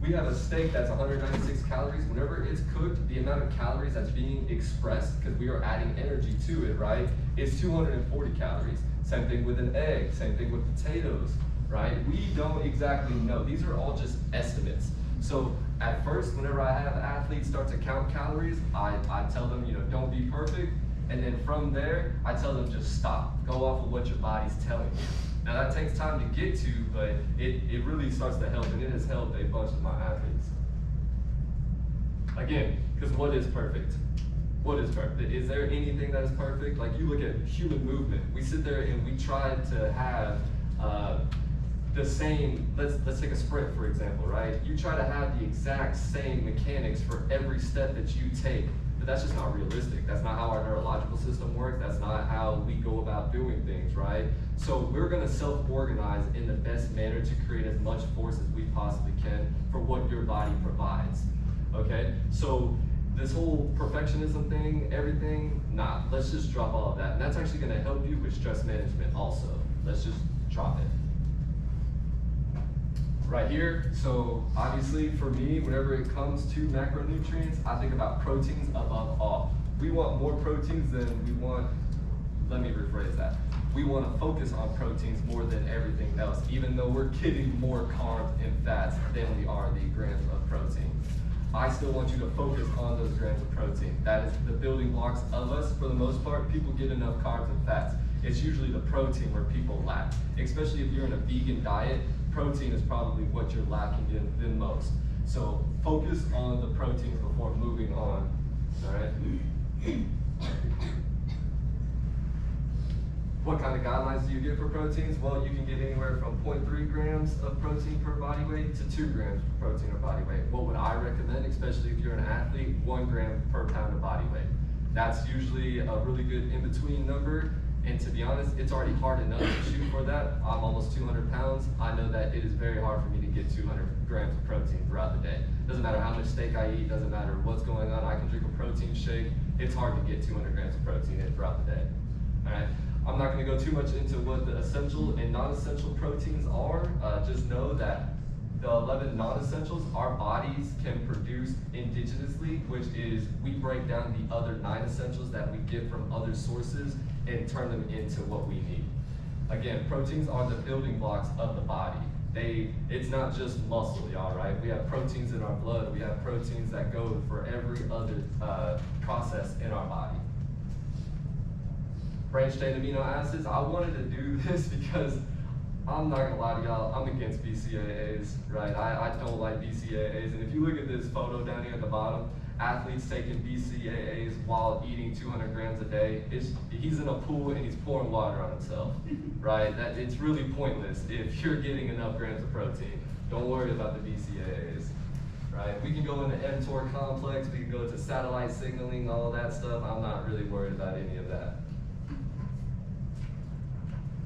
S1: We have a steak that's 196 calories. Whenever it's cooked, the amount of calories that's being expressed, because we are adding energy to it, right, is 240 calories. Same thing with an egg, same thing with potatoes, right? We don't exactly know. These are all just estimates. So at first, whenever I have athletes start to count calories, I tell them, you know, don't be perfect. And then from there, I tell them just stop. Go off of what your body's telling you. Now that takes time to get to, but it really starts to help, and it has helped a bunch of my athletes. Again, because what is perfect? What is perfect? Is there anything that is perfect? Like you look at human movement. We sit there and we try to have the same, let's take a sprint for example, right? You try to have the exact same mechanics for every step that you take. But that's just not realistic. That's not how our neurological system works. That's not how we go about doing things, right? So we're gonna self-organize in the best manner to create as much force as we possibly can for what your body provides, okay? So this whole perfectionism thing, everything, nah, let's just drop all of that. And that's actually gonna help you with stress management also. Let's just drop it. Right here, so obviously for me, whenever it comes to macronutrients, I think about proteins above all. We want more proteins than we want, let me rephrase that. We want to focus on proteins more than everything else, even though we're getting more carbs and fats than we are the grams of protein. I still want you to focus on those grams of protein. That is the building blocks of us. For the most part, people get enough carbs and fats. It's usually the protein where people lack, especially if you're in a vegan diet. Protein is probably what you're lacking in the most. So focus on the proteins before moving on, all right? What kind of guidelines do you get for proteins? Well, you can get anywhere from 0.3 grams of protein per body weight to 2 grams of protein per body weight. What would I recommend, especially if you're an athlete? 1 gram per pound of body weight. That's usually a really good in-between number. And to be honest, it's already hard enough to shoot for that. I'm almost 200 pounds. I know that it is very hard for me to get 200 grams of protein throughout the day. Doesn't matter how much steak I eat, doesn't matter what's going on. I can drink a protein shake. It's hard to get 200 grams of protein in throughout the day. All right. I'm not going to go too much into what the essential and non-essential proteins are. Just know that the 11 non-essentials our bodies can produce indigenously, which is we break down the other 9 essentials that we get from other sources and turn them into what we need. Again, proteins are the building blocks of the body. It's not just muscle, y'all, right? We have proteins in our blood. We have proteins that go for every other process in our body. Branched chain amino acids, I wanted to do this because I'm not gonna lie to y'all, I'm against BCAAs, right? I don't like BCAAs, and if you look at this photo down here at the bottom, athletes taking BCAAs while eating 200 grams a day, he's in a pool and he's pouring water on himself, right? It's really pointless if you're getting enough grams of protein. Don't worry about the BCAAs, right? We can go into mTOR complex, we can go to satellite signaling, all of that stuff. I'm not really worried about any of that.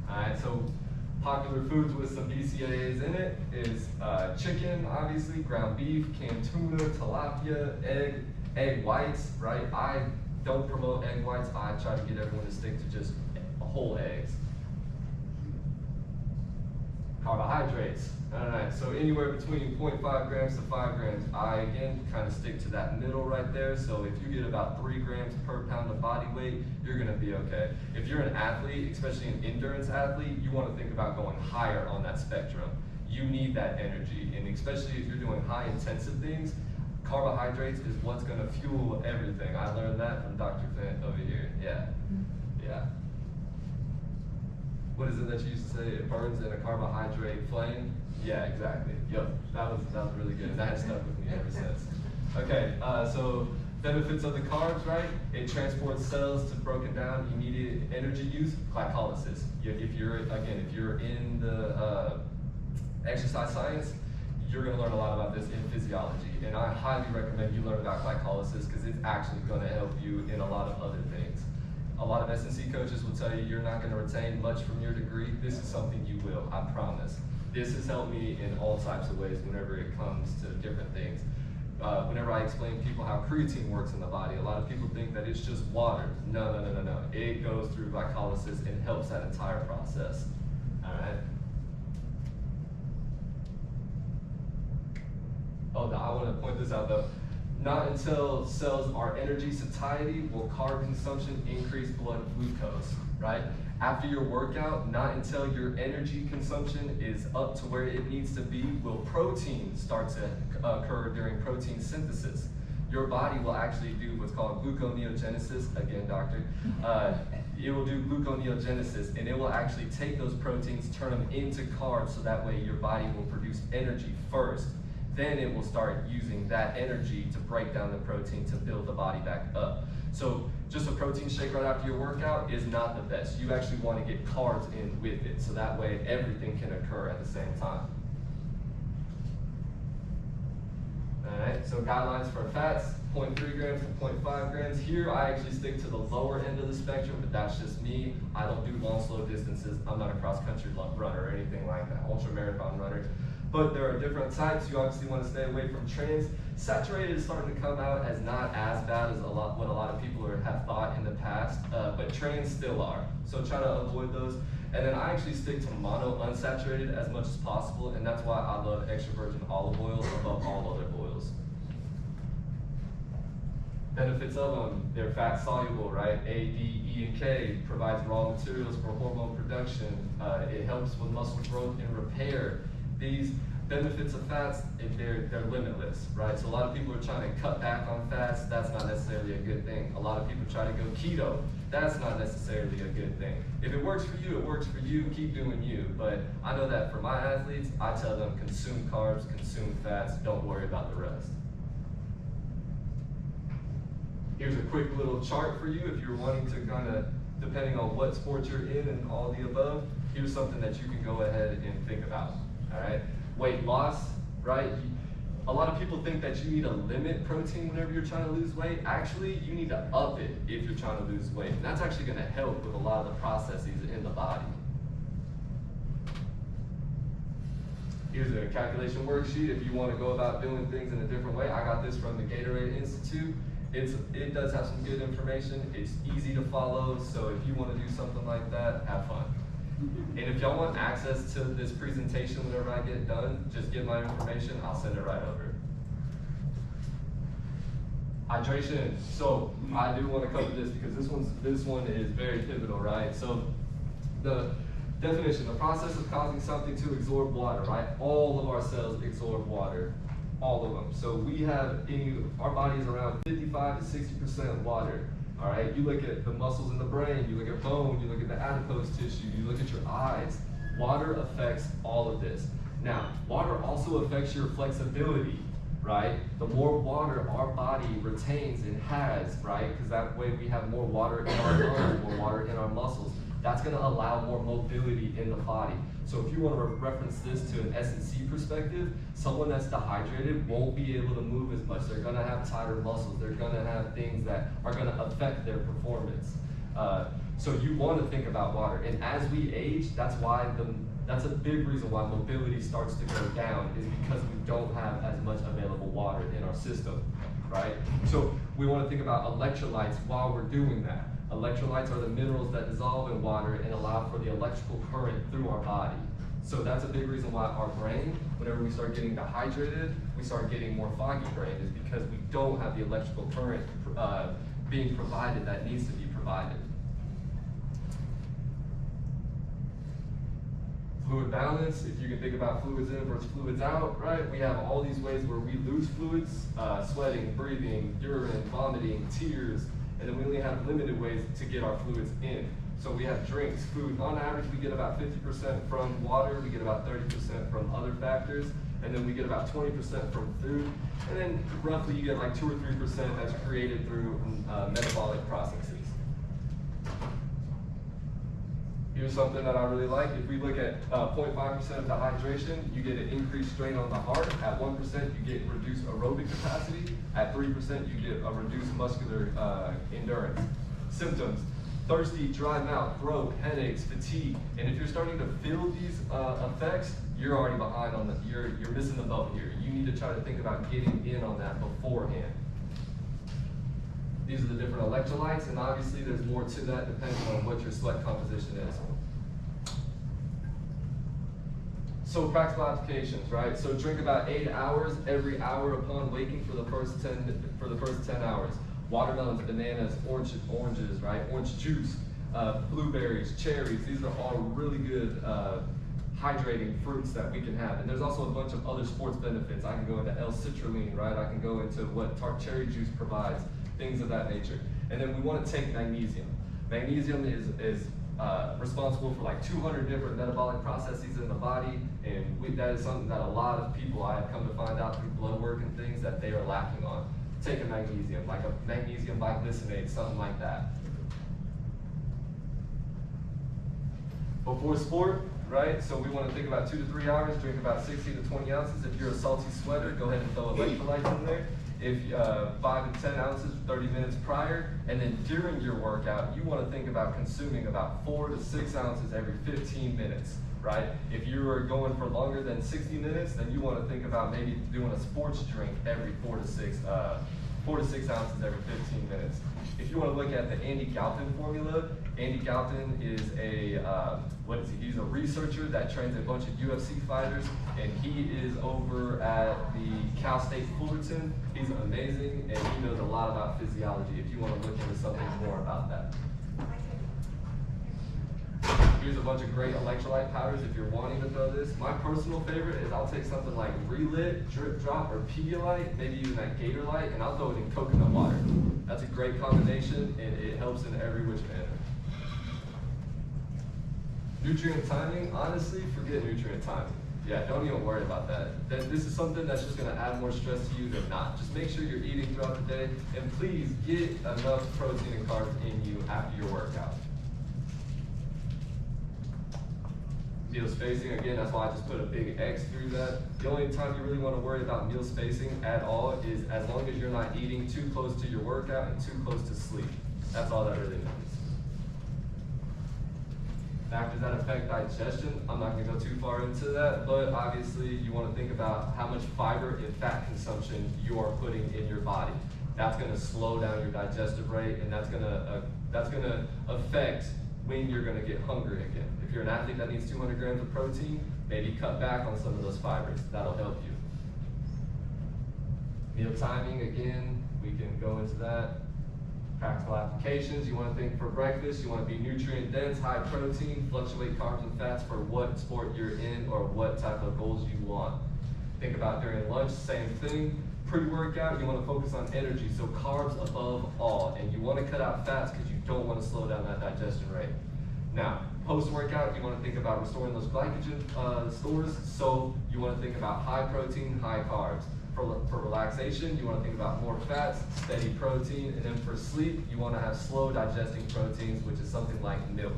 S1: All right, so popular foods with some BCAAs in it is chicken, obviously, ground beef, canned tuna, tilapia, egg whites, right? I don't promote egg whites. I try to get everyone to stick to just whole eggs. Carbohydrates. All right, so anywhere between 0.5 grams to 5 grams. I, again, kind of stick to that middle right there. So if you get about 3 grams per pound of body weight, you're gonna be okay. If you're an athlete, especially an endurance athlete, you wanna think about going higher on that spectrum. You need that energy, and especially if you're doing high intensive things, carbohydrates is what's gonna fuel everything. I learned that from Dr. Fent over here, yeah. What is it that you used to say? It burns in a carbohydrate flame? Yeah, exactly. Yep, that was really good. And that has stuck with me ever since. Okay, so benefits of the carbs, right? It transports cells to broken down immediate energy use, glycolysis. If you're in the exercise science, you're gonna learn a lot about this in physiology. And I highly recommend you learn about glycolysis because it's actually gonna help you in a lot of other things. A lot of S&C coaches will tell you you're not going to retain much from your degree. This is something you will, I promise. This has helped me in all types of ways whenever it comes to different things. Whenever I explain to people how creatine works in the body, a lot of people think that it's just water. No. It goes through glycolysis and helps that entire process. All right. Oh, I want to point this out though. Not until cells are energy satiety will carb consumption increase blood glucose, right? After your workout, not until your energy consumption is up to where it needs to be will protein start to occur during protein synthesis. Your body will actually do what's called gluconeogenesis, again, doctor. It will do gluconeogenesis, and it will actually take those proteins, turn them into carbs, so that way your body will produce energy first. Then it will start using that energy to break down the protein to build the body back up. So just a protein shake right after your workout is not the best. You actually want to get carbs in with it, so that way everything can occur at the same time. All right, so guidelines for fats, 0.3 grams to 0.5 grams. Here I actually stick to the lower end of the spectrum, but that's just me. I don't do long, slow distances. I'm not a cross-country runner or anything like that, ultra-marathon runner. But there are different types. You obviously want to stay away from trans. Saturated is starting to come out as not as bad as what a lot of people have thought in the past, but trans still are. So try to avoid those. And then I actually stick to mono unsaturated as much as possible, and that's why I love extra virgin olive oil above all other oils. Benefits of them, they're fat soluble, right? A, D, E, and K provides raw materials for hormone production. It helps with muscle growth and repair. These benefits of fats, they're limitless, right? So a lot of people are trying to cut back on fats. That's not necessarily a good thing. A lot of people try to go keto. That's not necessarily a good thing. If it works for you, it works for you. Keep doing you. But I know that for my athletes, I tell them consume carbs, consume fats. Don't worry about the rest. Here's a quick little chart for you if you're wanting to kind of, depending on what sport you're in and all the above, here's something that you can go ahead and think about. All right, weight loss, right? A lot of people think that you need to limit protein whenever you're trying to lose weight. Actually, you need to up it if you're trying to lose weight. And that's actually going to help with a lot of the processes in the body. Here's a calculation worksheet if you want to go about doing things in a different way. I got this from the Gatorade Institute. It does have some good information. It's easy to follow, so if you want to do something like that, have fun. And if y'all want access to this presentation whenever I get done, just get my information, I'll send it right over. Hydration. So I do want to cover this because this one is very pivotal, right? So the Definition, the process of causing something to absorb water, right? All of our cells absorb water, all of them. So we have, our body is around 55 to 60% water, all right? You look at the muscles in the brain, you look at bone, you look at the adipose tissue, you look at your eyes. Water affects all of this. Now, water also affects your flexibility, right? The more water our body retains and has, right? Because that way we have more water in our bones, more water in our muscles. That's gonna allow more mobility in the body. So if you wanna reference this to an S&C perspective, someone that's dehydrated won't be able to move as much. They're gonna have tighter muscles. They're gonna have things that are gonna affect their performance. So you wanna think about water. And as we age, that's a big reason why mobility starts to go down, is because we don't have as much available water in our system, right? So we wanna think about electrolytes while we're doing that. Electrolytes are the minerals that dissolve in water and allow for the electrical current through our body. So that's a big reason why our brain, whenever we start getting dehydrated, we start getting more foggy brain, is because we don't have the electrical current being provided that needs to be provided. Fluid balance, if you can think about fluids in versus fluids out, right? We have all these ways where we lose fluids, sweating, breathing, urine, vomiting, tears, and then we only have limited ways to get our fluids in. So we have drinks, food. On average, we get about 50% from water, we get about 30% from other factors, and then we get about 20% from food. And then roughly you get like 2 or 3% that's created through metabolic processes. Here's something that I really like. If we look at 0.5% of dehydration, you get an increased strain on the heart. At 1%, you get reduced aerobic capacity. At 3%, you get a reduced muscular endurance. Symptoms: thirsty, dry mouth, throat, headaches, fatigue. And if you're starting to feel these effects, you're already behind on you're missing the boat here. You need to try to think about getting in on that beforehand. These are the different electrolytes, and obviously there's more to that depending on what your sweat composition is. So practical applications, right? So drink about 8 hours every hour upon waking for the first 10 hours. Watermelons, bananas, oranges, right? Orange juice, blueberries, cherries. These are all really good hydrating fruits that we can have. And there's also a bunch of other sports benefits. I can go into L-citrulline, right? I can go into what tart cherry juice provides, things of that nature. And then we want to take magnesium. Magnesium is responsible for like 200 different metabolic processes in the body, and that is something that a lot of people, I have come to find out through blood work and things, that they are lacking on. Take a magnesium, like a magnesium biglycinate, something like that. Before sport, right? So we want to think about 2 to 3 hours, drink about 60 to 20 ounces. If you're a salty sweater, go ahead and throw electrolytes in there. If 5 to 10 ounces 30 minutes prior, and then during your workout, you want to think about consuming about 4 to 6 ounces every 15 minutes, right? If you are going for longer than 60 minutes, then you want to think about maybe doing a sports drink every 4 to 6 ounces every 15 minutes. If you want to look at the Andy Galton formula, Andy Galton is he's a researcher that trains a bunch of UFC fighters, and he is over at the Cal State Fullerton. He's amazing, and he knows a lot about physiology if you want to look into something more about that. Here's a bunch of great electrolyte powders if you're wanting to throw this. My personal favorite is I'll take something like Relit, Drip Drop, or Pedialyte, maybe even that Gatorlyte, and I'll throw it in coconut water. That's a great combination, and it helps in every which manner. Nutrient timing, honestly, forget nutrient timing. Yeah, don't even worry about that. This is something that's just gonna add more stress to you than not. Just make sure you're eating throughout the day, and please get enough protein and carbs in you after your workout. Meal spacing, again, that's why I just put a big X through that. The only time you really want to worry about meal spacing at all is as long as you're not eating too close to your workout and too close to sleep. That's all that really matters. Factors that affect digestion, I'm not going to go too far into that, but obviously you want to think about how much fiber and fat consumption you are putting in your body. That's going to slow down your digestive rate, and that's going to affect when you're going to get hungry again. If you're an athlete that needs 200 grams of protein, maybe cut back on some of those fibers. That'll help you. Meal timing, again, we can go into that. Practical applications, you want to think for breakfast, you want to be nutrient dense, high protein, fluctuate carbs and fats for what sport you're in or what type of goals you want. Think about during lunch, same thing. Pre-workout, you want to focus on energy, so carbs above all, and you want to cut out fats because you don't want to slow down that digestion rate. Now, post-workout, you want to think about restoring those glycogen stores, so you want to think about high protein, high carbs. For relaxation, you want to think about more fats, steady protein, and then for sleep, you want to have slow digesting proteins, which is something like milk.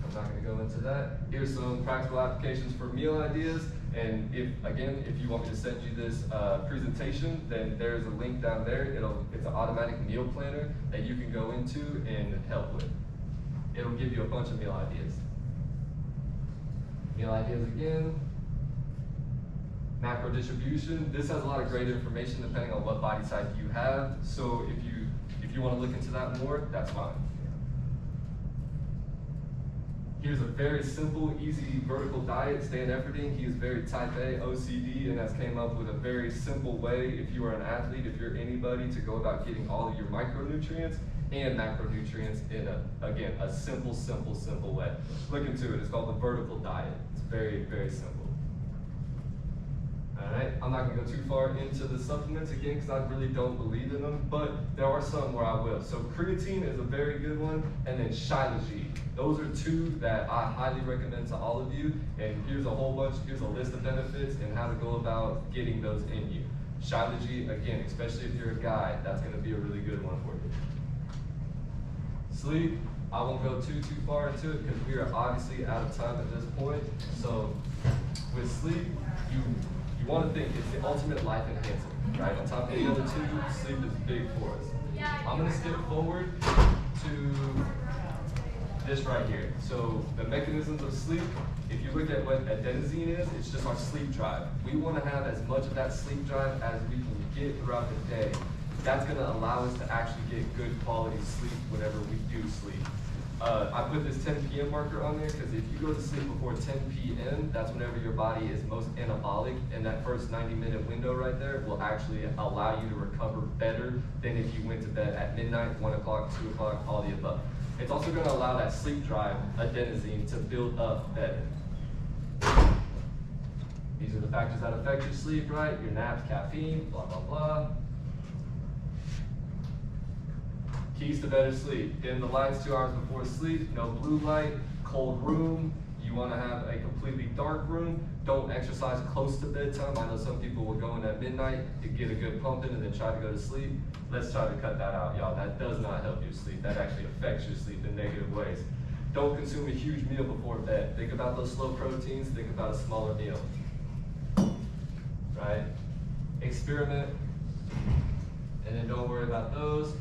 S1: I'm not going to go into that. Here's some practical applications for meal ideas. And if you want me to send you this presentation, then there's a link down there. It's an automatic meal planner that you can go into and help with. It'll give you a bunch of meal ideas. Meal ideas again. Macro distribution. This has a lot of great information depending on what body type you have. So if you want to look into that more, that's fine. Here's a very simple, easy vertical diet. Stan Efferding, he is very type A, OCD, and has came up with a very simple way, if you are an athlete, if you're anybody, to go about getting all of your micronutrients and macronutrients in a simple way. Look into it. It's called the vertical diet. It's very, very simple. Alright, I'm not going to go too far into the supplements again because I really don't believe in them, but there are some where I will. So creatine is a very good one, and then Shilajit. Those are two that I highly recommend to all of you, and here's a list of benefits and how to go about getting those in you. Shilajit, again, especially if you're a guy, that's going to be a really good one for you. Sleep, I won't go too far into it because we are obviously out of time at this point. So with sleep, you want to think it's the ultimate life enhancer, right? On top of the other two, sleep is big for us. I'm going to skip forward to this right here. So the mechanisms of sleep, if you look at what adenosine is, it's just our sleep drive. We want to have as much of that sleep drive as we can get throughout the day. That's going to allow us to actually get good quality sleep whenever we do sleep. I put this 10 p.m. marker on there because if you go to sleep before 10 p.m., that's whenever your body is most anabolic, and that first 90-minute window right there will actually allow you to recover better than if you went to bed at midnight, 1 o'clock, 2 o'clock, all the above. It's also going to allow that sleep drive, adenosine, to build up better. These are the factors that affect your sleep, right? Your naps, caffeine, blah, blah, blah. Keys to better sleep. Dim the lights 2 hours before sleep, no blue light, cold room. You want to have a completely dark room. Don't exercise close to bedtime. I know some people will go in at midnight to get a good pump in and then try to go to sleep. Let's try to cut that out, y'all. That does not help your sleep. That actually affects your sleep in negative ways. Don't consume a huge meal before bed. Think about those slow proteins. Think about a smaller meal. Right? Experiment. And then don't worry about those.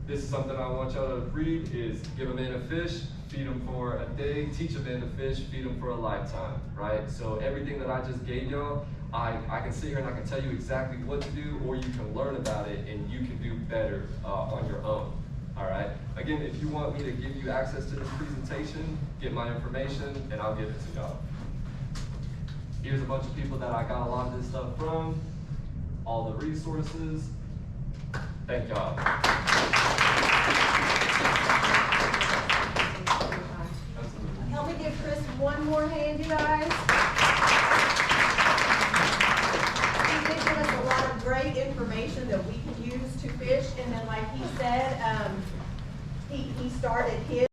S1: This is something I want y'all to read is give a man a fish, feed him for a day, teach a man to fish, feed him for a lifetime, right? So everything that I just gave y'all, I can sit here and I can tell you exactly what to do, or you can learn about it and you can do better on your own, all right? Again, if you want me to give you access to this presentation, get my information and I'll give it to y'all. Here's a bunch of people that I got a lot of this stuff from, all the resources. Thank y'all.
S3: Help me give Chris one more hand, you guys. He did give us a lot of great information that we can use to fish, and then like he said, he started his